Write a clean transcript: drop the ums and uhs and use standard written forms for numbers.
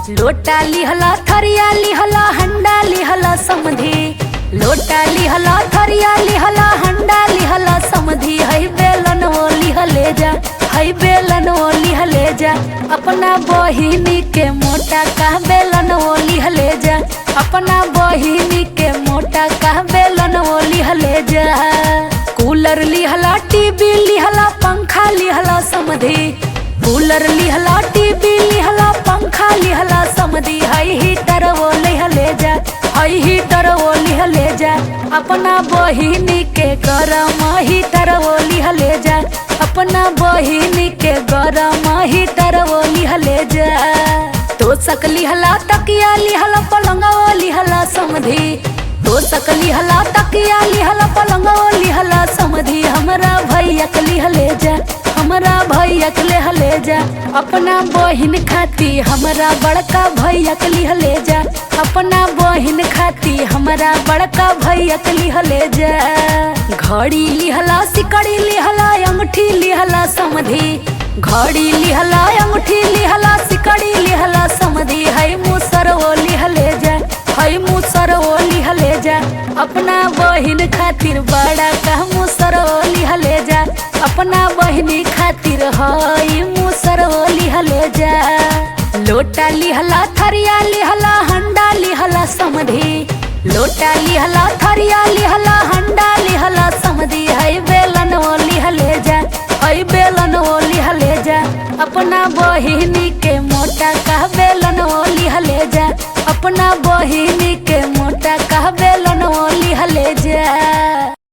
लोटा लिहला थरिया लिहला हंडा लिहला समधी। लोटा लिहला थरिया लिहला हंडा लिहला समधी। हई बेलन वो लिहले जा, हई बेलन वो लिहले जा। अपना बहिनी के मोटा का बेलन वो लिहले जा। अपना बहिनी के मोटा का बेलन वो लिहले जा। कूलर लिहला टीवी लिहला पंखा लिहला समधी। कूलर लिहला टीवी लिहला पंखा लिहला समधी। हई हीटर वो लिहले जा, हई हीटर वो लिहले जा। अपना बहिनी के गरम हीटर वो लिहले जा। अपना बहिनी के गरम हीटर वो लिहले जा। तोशक लिहला तकिया लिहला पलंगा वो लिहला समधी। तोशक लिहला तकिया लिहला पलंगा वो लिहला समधी। हमरा भैया के लिहले जा, हमरा भैया के लिहले जा। अपना बहिन खाती हमरा बड़का भैया के लिहले जा। अपना बहिन खाती हमरा बड़का भैया के लिहले जा। घड़ी लिहला सिकड़ी लिहला अंगूठी लिहला समधी। घड़ी लिहला अंगूठी लिहला सिकड़ी लिहला समधी। हई मुसर वो लिहले जा, हई मुसर वो लिहले जा। अपना बहिन खातिर बड़ा का मुसर वो लिहले जा। अपना बहिनी खातिर हई मुसर वो लिहले जा। लोटा लिहला थरिया लिहला हंडा लिहला समधी। लोटा लिहला थरिया लिहला हंडा लिहला समधी। हई बेलन वो लिहले जा, हई बेलन वो लिहले जा। अपना बहिनी के मोटा का बेलन वो लिहले जा। अपना बहिनी के मोटा का बेलन